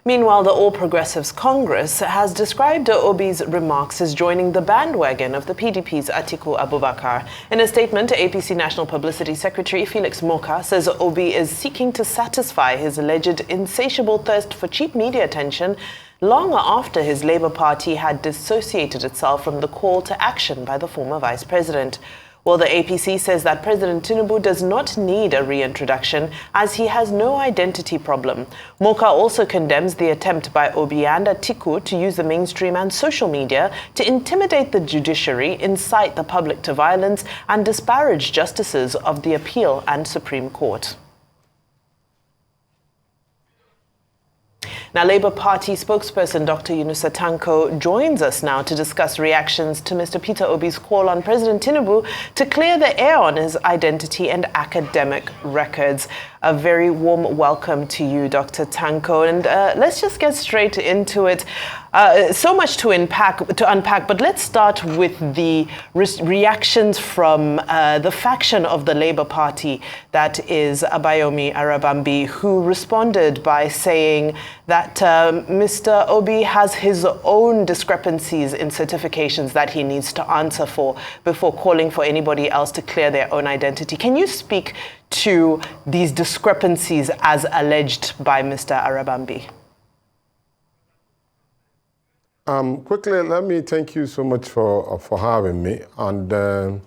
Meanwhile, the All Progressives Congress has described Obi's remarks as joining the bandwagon of the PDP's Atiku Abubakar. In a statement, APC National Publicity Secretary Felix Moka says Obi is seeking to satisfy his alleged insatiable thirst for cheap media attention long after his Labour Party had dissociated itself from the call to action by the former Vice President. Well, the APC says that President Tinubu does not need a reintroduction as he has no identity problem. Moka also condemns the attempt by Obi and Atiku to use the mainstream and social media to intimidate the judiciary, incite the public to violence, and disparage justices of the Appeal and Supreme Court. Now, Labour Party spokesperson Dr. Yunusa Tanko joins us now to discuss reactions to Mr. Peter Obi's call on President Tinubu to clear the air on his identity and academic records. A very warm welcome to you, Dr. Tanko. And let's just get straight into it. So much to unpack, but let's start with the reactions from the faction of the Labour Party, that is Abayomi Arabambi, who responded by saying that Mr. Obi has his own discrepancies in certifications that he needs to answer for before calling for anybody else to clear their own identity. Can you speak to these discrepancies as alleged by Mr. Arabambi? Quickly, let me thank you so much for having me. And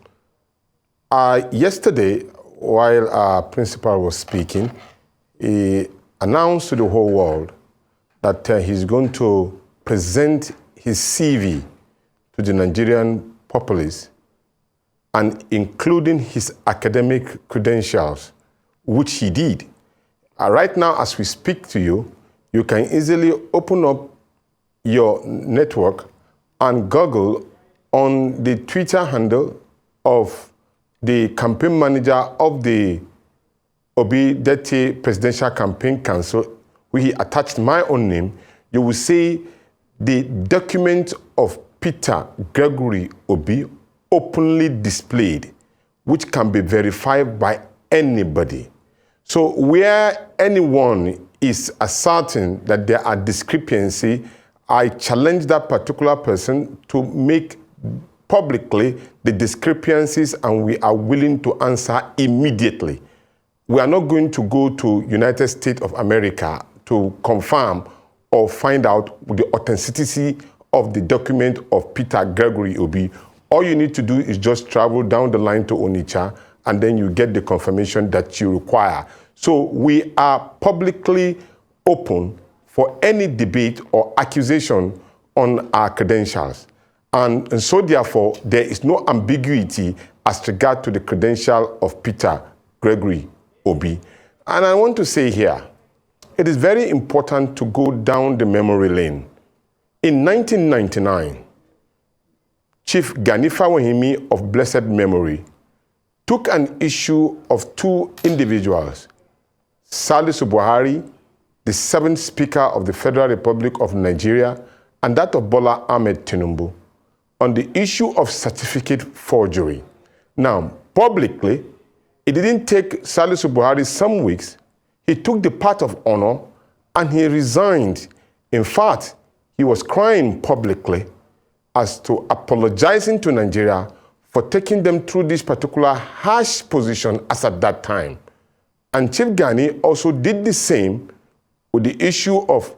yesterday, while our principal was speaking, he announced to the whole world that he's going to present his CV to the Nigerian populace, and including his academic credentials, which he did. Right now, as we speak to you, you can easily open up your network and Google on the Twitter handle of the campaign manager of the Obi Dete Presidential Campaign Council, where he attached my own name. You will see the document of Peter Gregory Obi openly displayed, which can be verified by anybody. So where anyone is asserting that there are discrepancies, I challenge that particular person to make publicly the discrepancies, and we are willing to answer immediately. We are not going to go to United States of America to confirm or find out the authenticity of the document of Peter Gregory Obi. All you need to do is just travel down the line to Onitsha, and then you get the confirmation that you require. So we are publicly open for any debate or accusation on our credentials. And so therefore, there is no ambiguity as regard to the credential of Peter Gregory Obi. And I want to say here, it is very important to go down the memory lane. In 1999, Chief Ganifa Wahimi of blessed memory took an issue of two individuals, Salisu Buhari, the 7th Speaker of the Federal Republic of Nigeria, and that of Bola Ahmed Tinubu, on the issue of certificate forgery. Now, publicly, it didn't take Salisu Buhari some weeks. He took the path of honor and he resigned. In fact, he was crying publicly as to apologizing to Nigeria for taking them through this particular harsh position as at that time. And Chief Gani also did the same with the issue of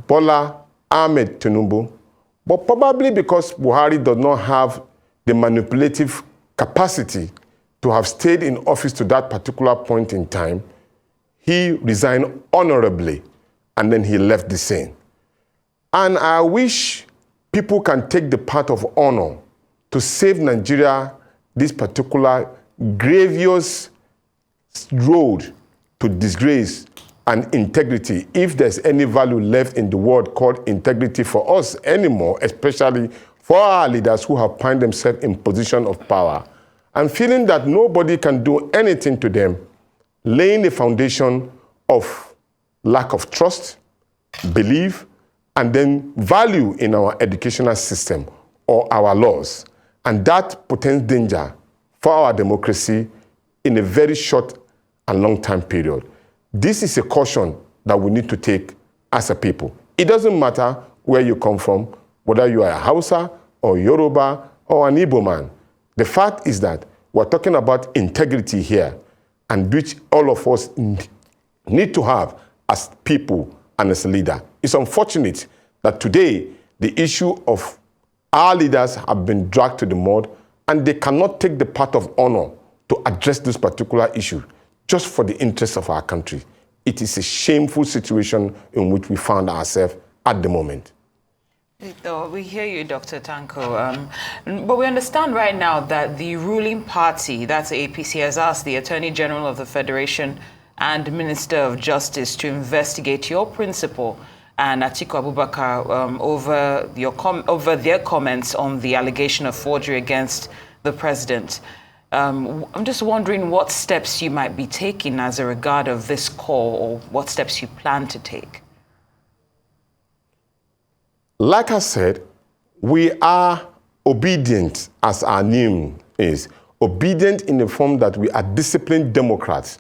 Bola Ahmed Tinubu, but probably because Buhari does not have the manipulative capacity to have stayed in office to that particular point in time, he resigned honorably and then he left the scene. And I wish people can take the path of honor to save Nigeria this particular grievous road to disgrace and integrity, if there's any value left in the word called integrity for us anymore, especially for our leaders who have found themselves in position of power and feeling that nobody can do anything to them, laying the foundation of lack of trust, belief, and then value in our educational system or our laws. And that portends danger for our democracy in a very short and long time period. This is a caution that we need to take as a people. It doesn't matter where you come from, whether you are a Hausa or Yoruba or an Igbo man. The fact is that we're talking about integrity here, and which all of us need to have as people and as a leader. It's unfortunate that today the issue of our leaders have been dragged to the mud, and they cannot take the path of honor to address this particular issue just for the interests of our country. It is a shameful situation in which we found ourselves at the moment. We hear you, Dr. Tanko, but we understand right now that the ruling party, that's the APC, has asked the Attorney General of the Federation and Minister of Justice to investigate your principal and Atiku Abubakar over their comments on the allegation of forgery against the president. I'm just wondering what steps you might be taking as a regard of this call, or what steps you plan to take. Like I said, we are obedient, as our name is. Obedient in the form that we are disciplined Democrats.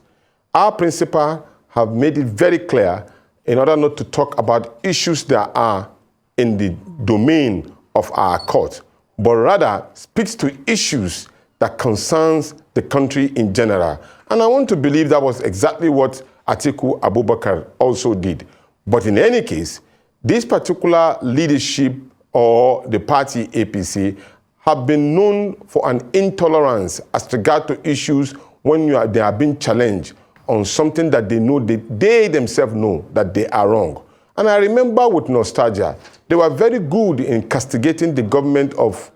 Our principal have made it very clear in order not to talk about issues that are in the domain of our court, but rather speaks to issues that concerns the country in general. And I want to believe that was exactly what Atiku Abubakar also did. But in any case, this particular leadership or the party APC have been known for an intolerance as regard to issues when they are being challenged on something that they know, they themselves know that they are wrong. And I remember with nostalgia, they were very good in castigating the government of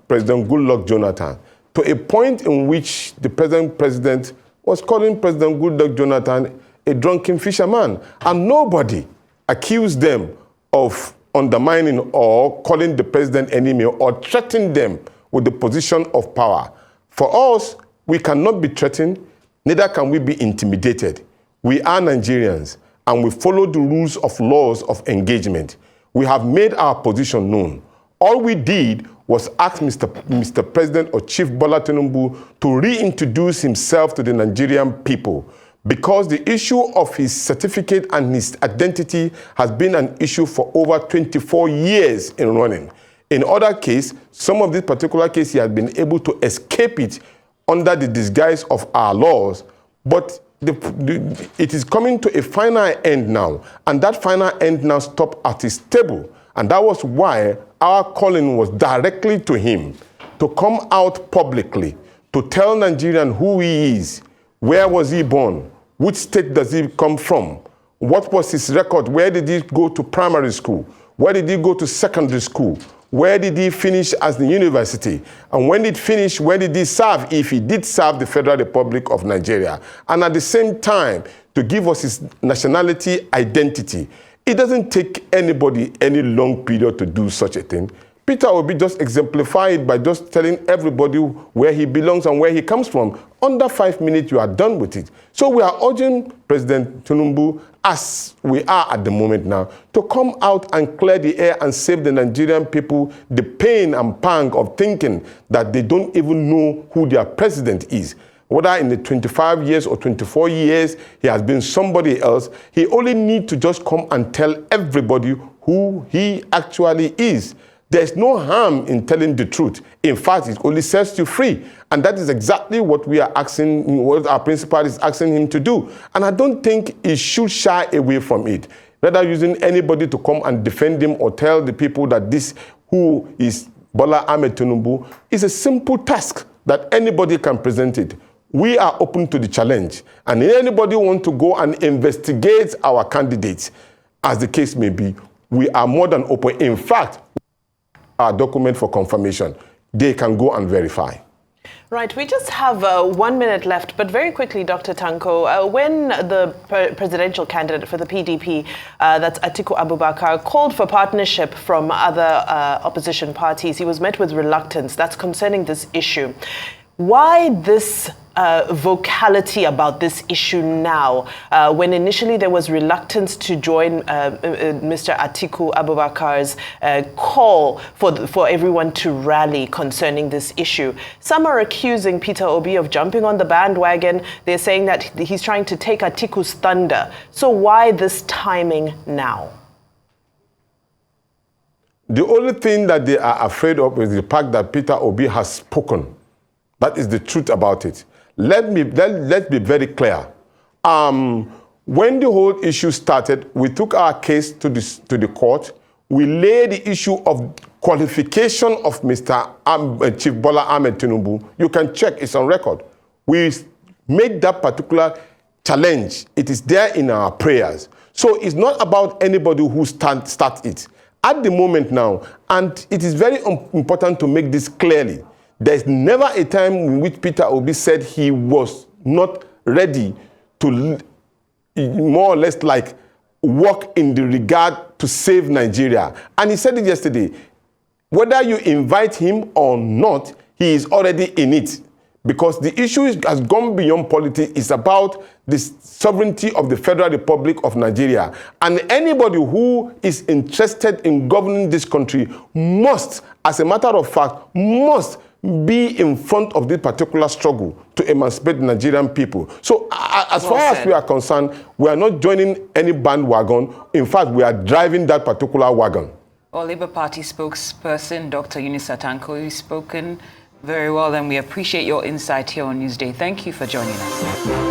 President Goodluck Jonathan, to a point in which the present president was calling President Goodluck Jonathan a drunken fisherman. And nobody accused them of undermining or calling the president enemy or threatening them with the position of power. For us, we cannot be threatened, neither can we be intimidated. We are Nigerians, and we follow the rules of laws of engagement. We have made our position known. All we did was ask Mr. President or Chief Bola Tinubu to reintroduce himself to the Nigerian people, because the issue of his certificate and his identity has been an issue for over 24 years in running. In other case, some of this particular case, he has been able to escape it under the disguise of our laws, but it is coming to a final end now, and that final end now stopped at his table. And that was why our calling was directly to him, to come out publicly, to tell Nigerians who he is, where was he born, which state does he come from, what was his record, where did he go to primary school, where did he go to secondary school, where did he finish as the university, and when did he finish, where did he serve, if he did serve the Federal Republic of Nigeria, and at the same time, to give us his nationality identity. It doesn't take anybody any long period to do such a thing. Peter Obi just exemplified by just telling everybody where he belongs and where he comes from. Under 5 minutes, you are done with it. So we are urging President Tinubu, as we are at the moment now, to come out and clear the air and save the Nigerian people the pain and pang of thinking that they don't even know who their president is. Whether in the 25 years or 24 years, he has been somebody else, he only needs to just come and tell everybody who he actually is. There's no harm in telling the truth. In fact, it only sets you free. And that is exactly what we are asking, what our principal is asking him to do. And I don't think he should shy away from it. Rather using anybody to come and defend him or tell the people that this, who is Bola Ahmed Tinubu, is a simple task that anybody can present it. We are open to the challenge. And if anybody wants to go and investigate our candidates, as the case may be, we are more than open. In fact, our document for confirmation, they can go and verify. Right, we just have 1 minute left, but very quickly, Dr. Tanko, when the presidential candidate for the PDP, that's Atiku Abubakar, called for partnership from other opposition parties, he was met with reluctance. That's concerning this issue. Why this vocality about this issue now, when initially there was reluctance to join Mr. Atiku Abubakar's call for everyone to rally concerning this issue? Some are accusing Peter Obi of jumping on the bandwagon. They're saying that he's trying to take Atiku's thunder. So why this timing now? The only thing that they are afraid of is the fact that Peter Obi has spoken. That is the truth about it. Let's be very clear. When the whole issue started, we took our case to the court. We laid the issue of qualification of Mr. Chief Bola Ahmed Tinubu. You can check, it's on record. We made that particular challenge. It is there in our prayers. So it's not about anybody who starts it. At the moment now, and it is very important to make this clearly, there's never a time in which Peter Obi said he was not ready to more or less like work in the regard to save Nigeria. And he said it yesterday, whether you invite him or not, he is already in it. Because the issue has gone beyond politics. It's about the sovereignty of the Federal Republic of Nigeria. And anybody who is interested in governing this country must, as a matter of fact, must be in front of this particular struggle to emancipate the Nigerian people. So as far as we are concerned, we are not joining any bandwagon. In fact, we are driving that particular wagon. Well, Labour Party spokesperson, Dr. Yunusa Tanko, you've spoken very well, and we appreciate your insight here on Newsday. Thank you for joining us.